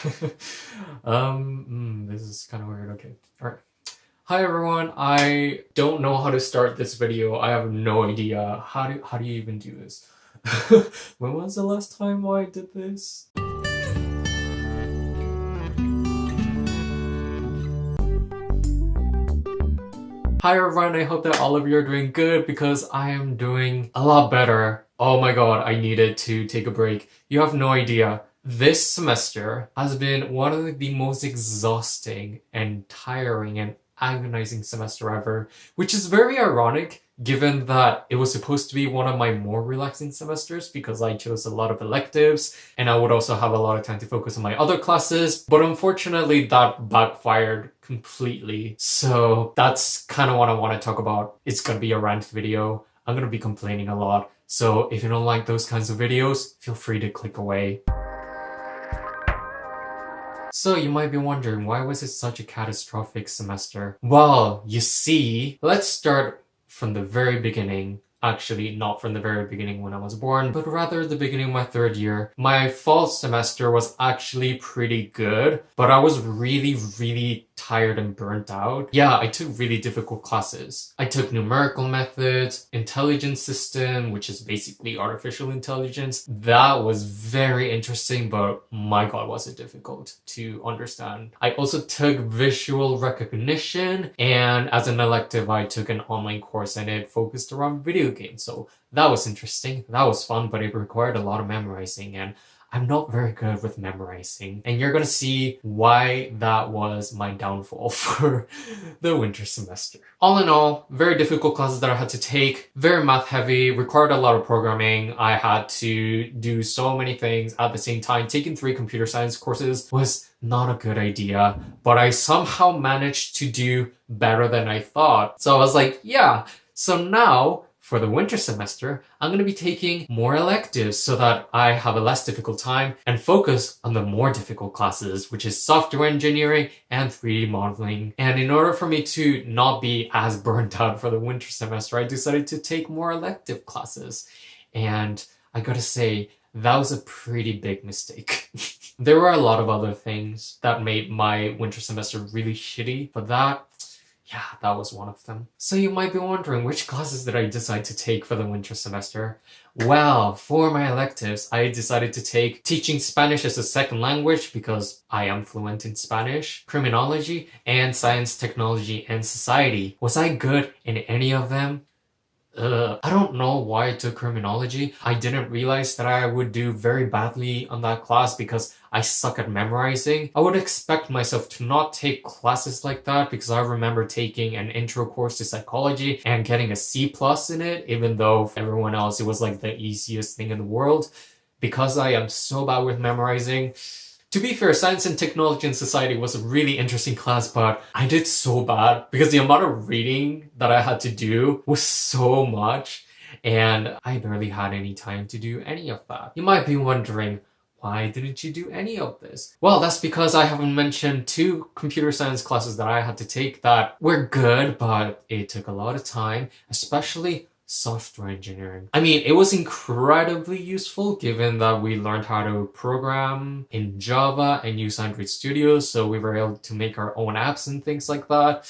This is kind of weird. Okay. All right. Hi everyone. I don't know how to start this video. I have no idea. How do you even do this? When was the last time I did this? Hi everyone, I hope that all of you are doing good because I am doing a lot better. Oh my god, I needed to take a break. You have no idea. This semester has been one of the most exhausting and tiring and agonizing semester ever, which is very ironic given that it was supposed to be one of my more relaxing semesters because I chose a lot of electives and I would also have a lot of time to focus on my other classes, but unfortunately that backfired completely. So that's kind of what I want to talk about. It's gonna be a rant video. I'm gonna be complaining a lot. So if you don't like those kinds of videos, feel free to click away. So you might be wondering, why was it such a catastrophic semester? Well, you see, let's start from the very beginning. Actually, not from the very beginning when I was born, but rather the beginning of my third year. My fall semester was actually pretty good, but I was really tired and burnt out. Yeah, I took really difficult classes. I took numerical methods, intelligence system, which is basically artificial intelligence. That was very interesting, but my god, was it difficult to understand. I also took visual recognition, and as an elective, I took an online course and it focused around video games. So that was interesting. That was fun, but it required a lot of memorizing, and I'm not very good with memorizing, and you're gonna see why that was my downfall for the winter semester. All in all, very difficult classes that I had to take, very math heavy, required a lot of programming. I had to do so many things at the same time. Taking 3 computer science courses was not a good idea, but I somehow managed to do better than I thought. So I was like, yeah, so now for the winter semester, I'm going to be taking more electives so that I have a less difficult time and focus on the more difficult classes, which is software engineering and 3D modeling. And in order for me to not be as burnt out for the winter semester, I decided to take more elective classes. And I gotta say, that was a pretty big mistake. There were a lot of other things that made my winter semester really shitty, but yeah, that was one of them. So you might be wondering, which classes did I decide to take for the winter semester? Well, for my electives, I decided to take teaching Spanish as a second language because I am fluent in Spanish, criminology, and science, technology, and society. Was I good in any of them? I don't know why I took criminology. I didn't realize that I would do very badly on that class because I suck at memorizing. I would expect myself to not take classes like that because I remember taking an intro course to psychology and getting a C+ in it, even though for everyone else it was like the easiest thing in the world. Because I am so bad with memorizing. To be fair, Science and Technology and Society was a really interesting class, but I did so bad because the amount of reading that I had to do was so much, and I barely had any time to do any of that. You might be wondering, why didn't you do any of this? Well, that's because I haven't mentioned 2 computer science classes that I had to take that were good, but it took a lot of time, especially software engineering. I mean, it was incredibly useful given that we learned how to program in Java and use Android Studio, so we were able to make our own apps and things like that.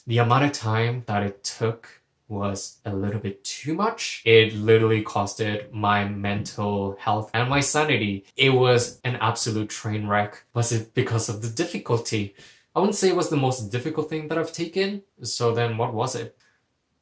The amount of time that it took was a little bit too much. It literally costed my mental health and my sanity. It was an absolute train wreck. Was it because of the difficulty? I wouldn't say it was the most difficult thing that I've taken, so then what was it?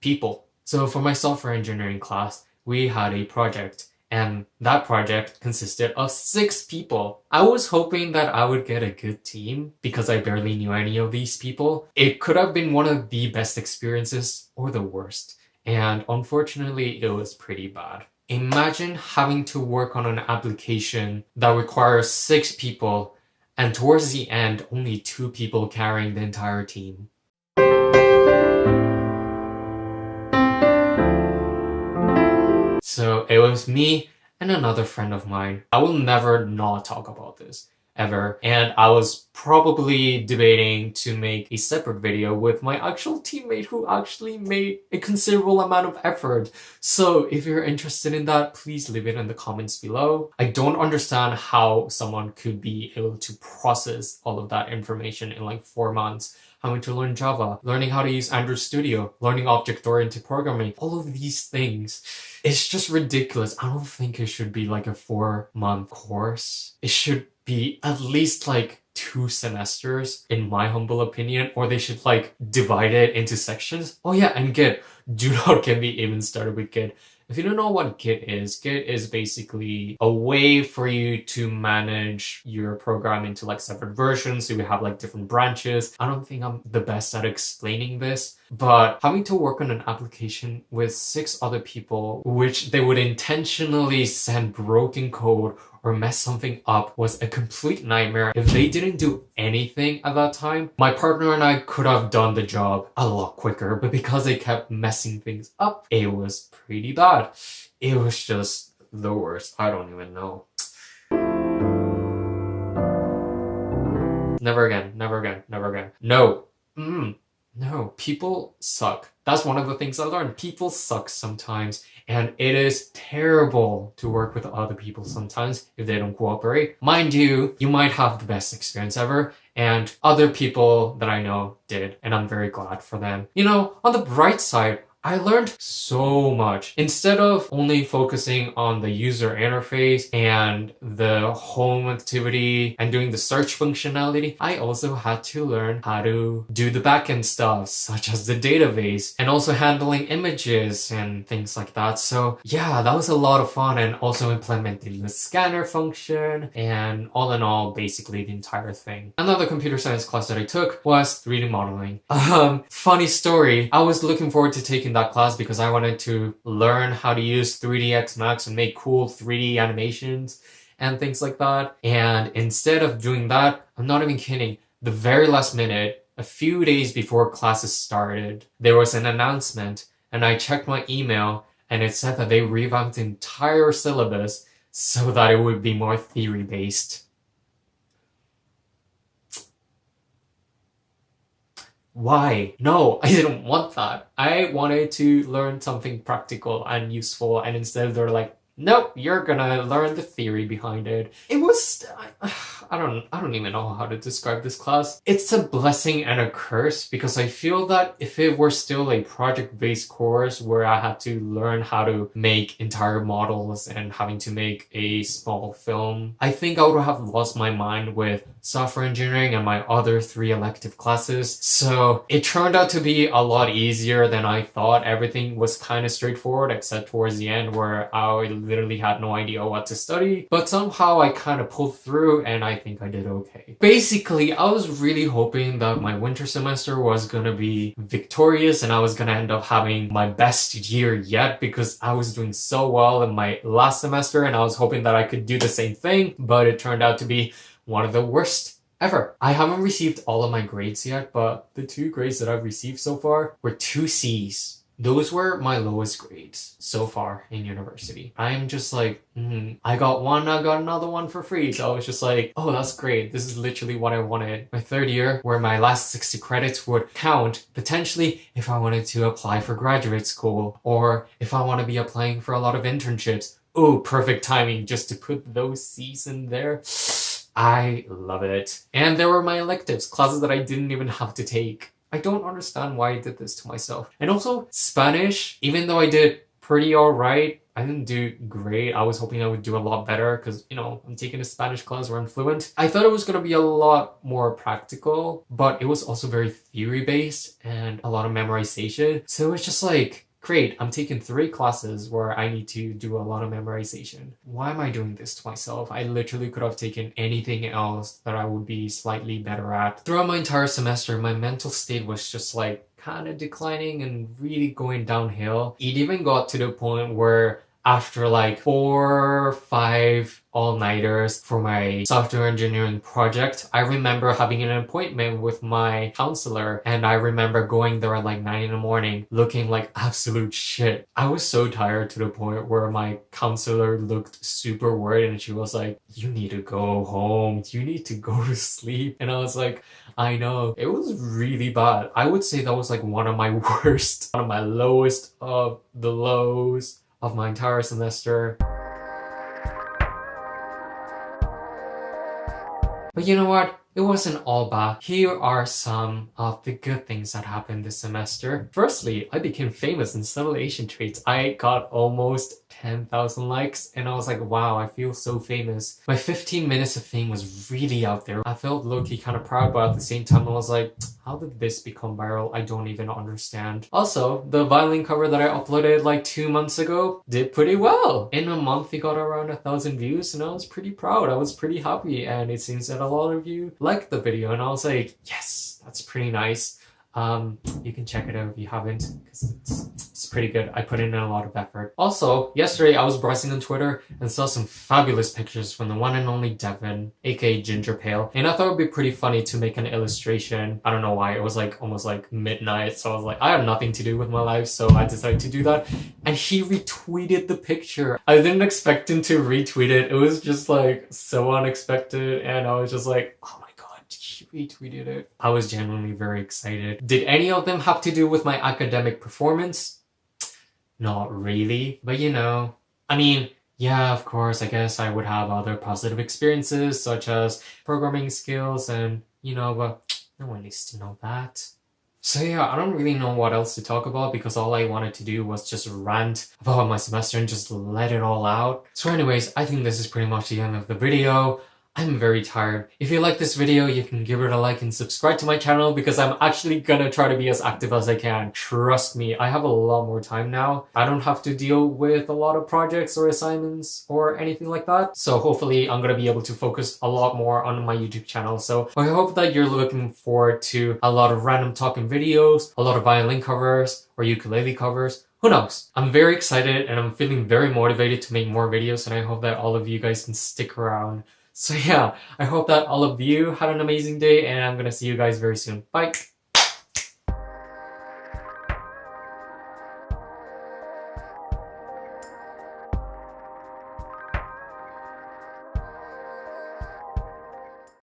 People. So for my software engineering class, we had a project, and that project consisted of 6 people. I was hoping that I would get a good team because I barely knew any of these people. It could have been one of the best experiences or the worst, and unfortunately it was pretty bad. Imagine having to work on an application that requires 6 people, and towards the end only 2 people carrying the entire team. So it was me and another friend of mine. I will never not talk about this. ever. And I was probably debating to make a separate video with my actual teammate who actually made a considerable amount of effort. So if you're interested in that, please leave it in the comments below. I don't understand how someone could be able to process all of that information in like 4 months. Having to learn Java, learning how to use Android Studio, learning object-oriented programming, all of these things. It's just ridiculous. I don't think it should be like a 4-month course. It should be at least like 2 semesters, in my humble opinion, or they should like divide it into sections. Oh yeah, and Git. Do not get me even started with Git. If you don't know what Git is basically a way for you to manage your program into like separate versions. So you have like different branches. I don't think I'm the best at explaining this, but having to work on an application with 6 other people, which they would intentionally send broken code or mess something up, was a complete nightmare. If they didn't do anything at that time, my partner and I could have done the job a lot quicker, but because they kept messing things up, it was pretty bad. It was just the worst. I don't even know. Never again, never again, never again. No. No, people suck. That's one of the things I learned. People suck sometimes, and it is terrible to work with other people sometimes if they don't cooperate. Mind you, you might have the best experience ever, and other people that I know did, and I'm very glad for them. You know, on the bright side, I learned so much. Instead of only focusing on the user interface and the home activity and doing the search functionality, I also had to learn how to do the backend stuff, such as the database, and also handling images and things like that. So yeah, that was a lot of fun, and also implementing the scanner function, and all in all, basically the entire thing. Another computer science class that I took was 3D modeling. Funny story, I was looking forward to taking that class because I wanted to learn how to use 3ds Max and make cool 3D animations and things like that. And instead of doing that, I'm not even kidding, the very last minute, a few days before classes started, there was an announcement, and I checked my email and it said that they revamped the entire syllabus so that it would be more theory-based. Why? No, I didn't want that. I wanted to learn something practical and useful, and instead they're like, nope, you're gonna learn the theory behind it. It was, I don't even know how to describe this class. It's a blessing and a curse, because I feel that if it were still a project-based course where I had to learn how to make entire models and having to make a small film, I think I would have lost my mind with software engineering and my other 3 elective classes. So it turned out to be a lot easier than I thought. Everything was kind of straightforward, except towards the end where I literally had no idea what to study. But somehow I kind of pulled through, and I think I did okay. Basically, I was really hoping that my winter semester was gonna be victorious and I was gonna end up having my best year yet, because I was doing so well in my last semester and I was hoping that I could do the same thing, but it turned out to be one of the worst ever. I haven't received all of my grades yet, but the 2 grades that I've received so far were 2 C's. Those were my lowest grades so far in university. I'm just like, I got one, I got another one for free. So I was just like, oh, that's great. This is literally what I wanted. My 3rd year, where my last 60 credits would count, potentially if I wanted to apply for graduate school, or if I want to be applying for a lot of internships. Oh, perfect timing just to put those C's in there. I love it. And there were my electives, classes that I didn't even have to take. I don't understand why I did this to myself. And also Spanish, even though I did pretty alright, I didn't do great. I was hoping I would do a lot better because, you know, I'm taking a Spanish class where I'm fluent. I thought it was going to be a lot more practical, but it was also very theory-based and a lot of memorization. So it's just like, great, I'm taking 3 classes where I need to do a lot of memorization. Why am I doing this to myself? I literally could have taken anything else that I would be slightly better at. Throughout my entire semester, my mental state was just like kind of declining and really going downhill. It even got to the point where after like 4 or 5 all-nighters for my software engineering project. I remember having an appointment with my counselor, and I remember going there at like 9 in the morning looking like absolute shit. I was so tired to the point where my counselor looked super worried, and she was like, you need to go home, you need to go to sleep. And I was like, I know. It was really bad. I would say that was like one of my worst, one of my lowest of the lows of my entire semester. But you know what? It wasn't all bad. Here are some of the good things that happened this semester. Firstly, I became famous in several Asian traits. I got almost 10,000 likes, and I was like, wow, I feel so famous. My 15 minutes of fame was really out there. I felt low-key kind of proud, but at the same time I was like, how did this become viral? I don't even understand. Also, the violin cover that I uploaded like 2 months ago did pretty well. In a month, it got around 1,000 views, and I was pretty proud. I was pretty happy, and it seems that a lot of you liked the video, and I was like, yes, that's pretty nice. You can check it out if you haven't, because it's pretty good. I put in a lot of effort. Also, yesterday I was browsing on Twitter and saw some fabulous pictures from the one and only Devin, aka Ginger Pale, and I thought it would be pretty funny to make an illustration. I don't know why, it was like almost like midnight, so I was like, I have nothing to do with my life, so I decided to do that, and he retweeted the picture. I didn't expect him to retweet it. It was just like so unexpected, and I was just like, oh my he retweeted it. I was genuinely very excited. Did any of them have to do with my academic performance? Not really, but you know, I mean, yeah, of course, I guess I would have other positive experiences such as programming skills and, you know, but no one needs to know that. So yeah, I don't really know what else to talk about because all I wanted to do was just rant about my semester and just let it all out. So anyways, I think this is pretty much the end of the video. I'm very tired. If you like this video, you can give it a like and subscribe to my channel because I'm actually gonna try to be as active as I can. Trust me, I have a lot more time now. I don't have to deal with a lot of projects or assignments or anything like that. So hopefully I'm gonna be able to focus a lot more on my YouTube channel. So I hope that you're looking forward to a lot of random talking videos, a lot of violin covers or ukulele covers. Who knows? I'm very excited and I'm feeling very motivated to make more videos, and I hope that all of you guys can stick around. So yeah, I hope that all of you had an amazing day, and I'm gonna see you guys very soon. Bye!